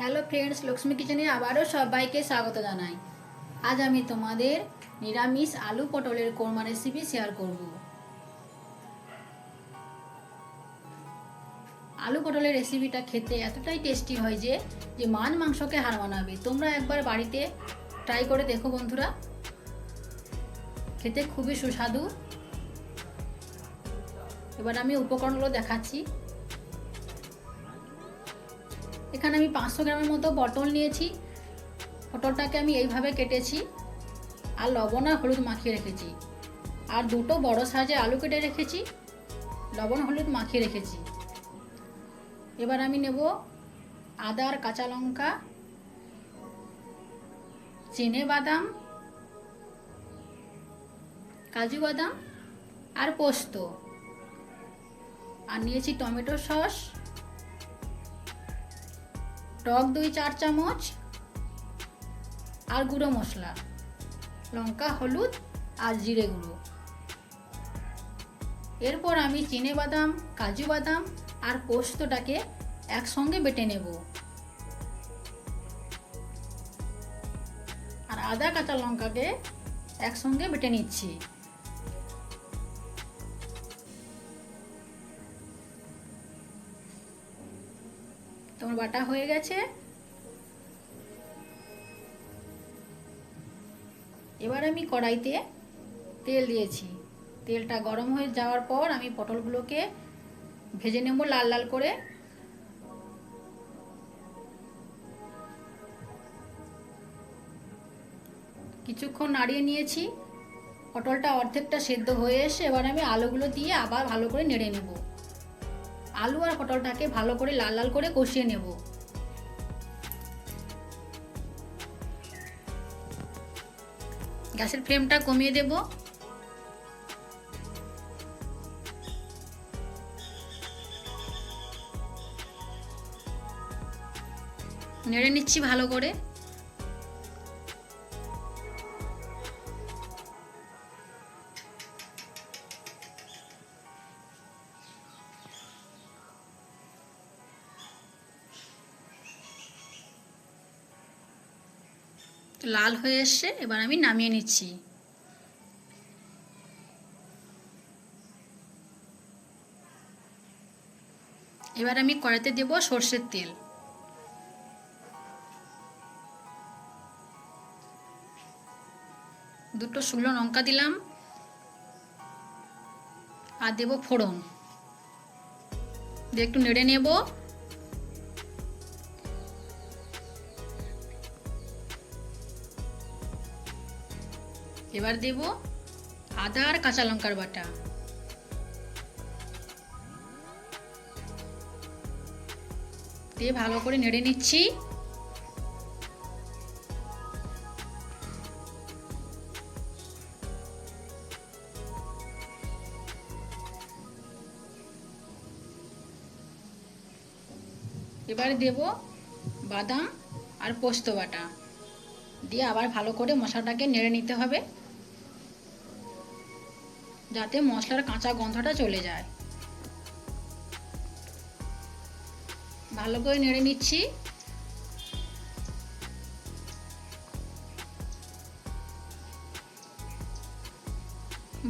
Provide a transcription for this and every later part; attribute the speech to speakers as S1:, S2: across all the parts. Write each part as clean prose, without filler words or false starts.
S1: Hello friends, Lakshmi কিচেনে আবারও সবাইকে স্বাগত জানাই। আজ আমি তোমাদের নিরামিষ আলু পটলের কোরমা রেসিপি শেয়ার করব। আলু পটলের রেসিপিটা খেতে এতটাই টেস্টি হয় যে মাছ মাংসকে হার মানাবে। তোমরা একবার বাড়িতে ট্রাই করে দেখো বন্ধুরা, খেতে খুবই সুস্বাদু। এবার আমি উপকরণগুলো দেখাচ্ছি। এখানে আমি 500 গ্রামের মতো পটল নিয়েছি। পটলটাকে আমি এইভাবে কেটেছি আর লবণ আর হলুদ মাখিয়ে রেখেছি। আর দুটো বড় সাইজের আলু কেটে রেখেছি, লবণ হলুদ মাখিয়ে রেখেছি। এবার আমি নেব আদা আর কাঁচা লঙ্কা, চিনে বাদাম, কাজু বাদাম আর পোস্ত। আর নিয়েছি টমেটো সস, টক দই 4 চামচ আর গুঁড়ো মশলা, লঙ্কা হলুদ আর জিরে গুঁড়ো। এরপর আমি চিনে বাদাম, কাজু বাদাম আর পোস্তটাকে একসঙ্গে বেটে নেব। আর আদা কাঁচা লঙ্কাকে একসঙ্গে বেটে নিচ্ছি। তোমার বাটা হয়ে গেছে। এবার আমি কড়াইতে তেল দিয়েছি। তেলটা গরম হয়ে যাওয়ার পর আমি পটলগুলোকে ভেজে নেব লাল লাল করে। কিছুক্ষণ নাড়িয়ে নিয়েছি। পটলটা অর্ধেকটা সেদ্ধ হয়ে এসে এবার আমি আলুগুলো দিয়ে আবার ভালো করে নেড়ে নেব। আলু আর পটলটাকে ভালো করে লাল লাল করে কষিয়ে নেব। গ্যাসের ফ্লেমটা কমিয়ে দেব। নেড়ে নিচ্ছি ভালো করে। লাল হয়ে এসছে, এবার আমি নামিয়ে নিচ্ছি। এবার আমি কড়াইতে দেব সর্ষের তেল। দুটো শুকনো লঙ্কা দিলাম আর দেব ফোড়ন দিয়ে একটু নেড়ে নেব। এবার দেব আদা আর কাঁচা লঙ্কার বাটা। দিয়ে ভালো করে নেড়ে নিচ্ছি। এবারে দেব বাদাম আর পোস্ত বাটা দিয়ে আবার ভালো করে মশলাটাকে নেড়ে নিতে হবে, যাতে মশলার কাঁচা গন্ধটা চলে যায়। ভালো করে নেড়ে নিচ্ছি।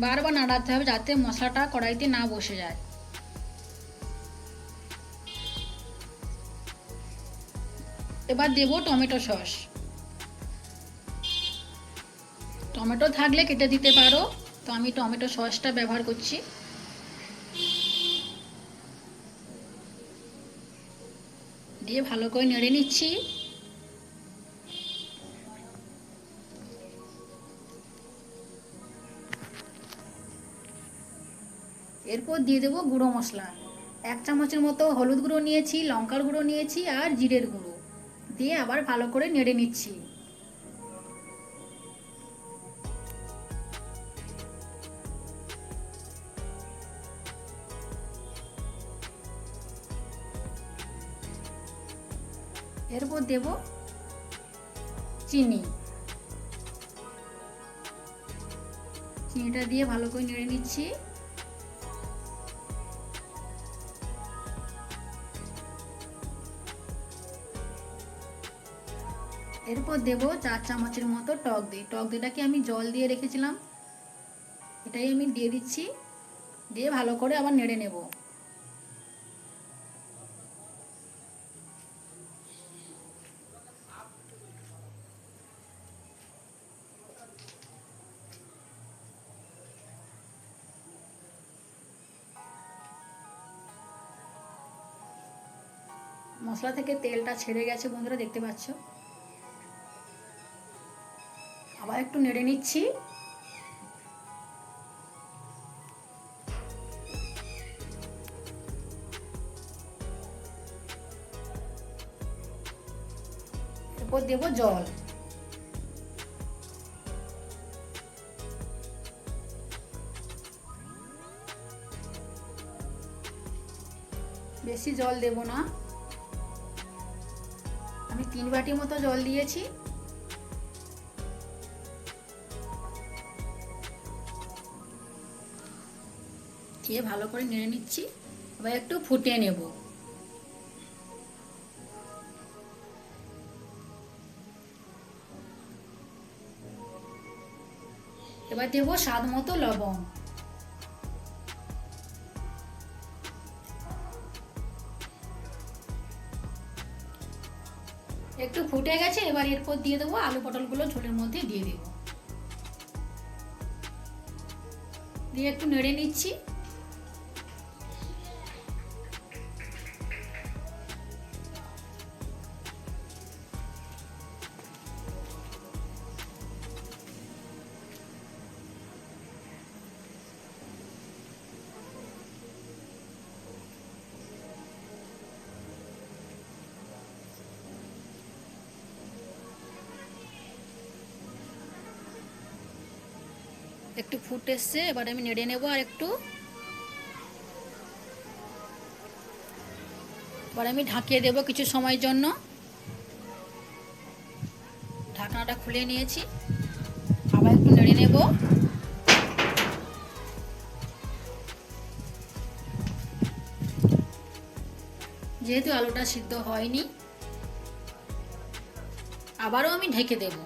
S1: বারবার নাড়াতে হবে যাতে মশলাটা কড়াইতে না বসে যায়। এবার দেব টমেটো সস। টমেটো থাকলে কেটে দিতে পারো, তো আমি টমেটো সসটা ব্যবহার করছি। দিয়ে ভালো করে নেড়ে নিচ্ছি। এরপর দিয়ে দেবো গুঁড়ো মশলা। 1 চামচের মতো হলুদ গুঁড়ো নিয়েছি, লঙ্কার গুঁড়ো নিয়েছি আর জিরের গুঁড়ো দিয়ে আবার ভালো করে নেড়ে নিচ্ছি। এরপর দেব চিনি। চিনিটা দিয়ে ভালো করে নেড়ে নিচ্ছি। এরপর দেব 4 চামচের মতো টক দই। টক দইটাকে আমি জল দিয়ে রেখেছিলাম, এটাই আমি দিয়ে দিচ্ছি। দিয়ে ভালো করে আবার নেড়ে নেব। মশলা থেকে তেলটা ছেড়ে গেছে বন্ধুরা, দেখতে পাচ্ছ। আবার একটু নেড়ে নিচ্ছি। এরপর দেব জল। বেশি জল দেব না, আমি 3 বাটি মতো জল দিয়েছি। দিয়ে ভালো করে নেড়ে নিচ্ছি। এবার একটু ফুটিয়ে নেব। এবার দেব স্বাদ মতো লবণ। একটু ফুটে গেছে, এবার এরপর দিয়ে দেবো আলু পটলগুলো ঝোলের মধ্যে দিয়ে দেব। দিয়ে একটু নেড়ে নিচ্ছি। একটু ফুট এসছে, এবার আমি নেড়ে নেব আর একটু। এবার আমি ঢাকিয়ে দেব কিছু সময়ের জন্য। ঢাকনাটা খুলে নিয়েছি, আবার একটু নেড়ে নেব। যেহেতু আলুটা সিদ্ধ হয়নি, আবারও আমি ঢেকে দেব।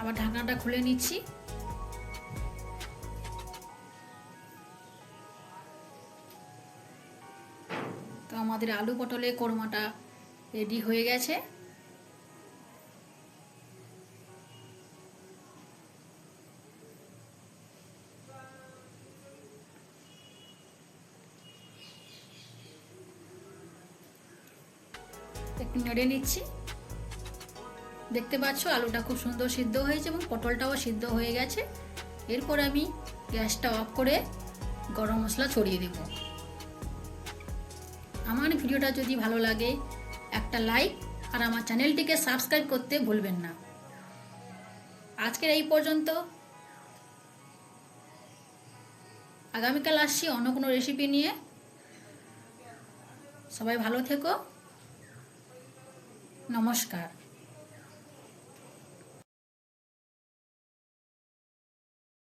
S1: আবার ঢাকনাটা খুলে নিচ্ছি। তো আমাদের আলু পটলের কোরমাটা রেডি হয়ে গেছে। একটু নেড়ে নিচ্ছি। দেখতে পাচ্ছ আলুটা খুব সুন্দর সিদ্ধ হয়েছে এবং পটলটাও সিদ্ধ হয়ে গেছে। এরপর আমি গ্যাসটা অফ করে গরম মশলা ছড়িয়ে দেব। আমার ভিডিওটা যদি ভালো লাগে একটা লাইক আর আমার চ্যানেলটিকে সাবস্ক্রাইব করতে ভুলবেন না। আজকের এই পর্যন্ত। আগামীকাল আসছি অন্য কোনো রেসিপি নিয়ে। সবাই ভালো থেকো। নমস্কার।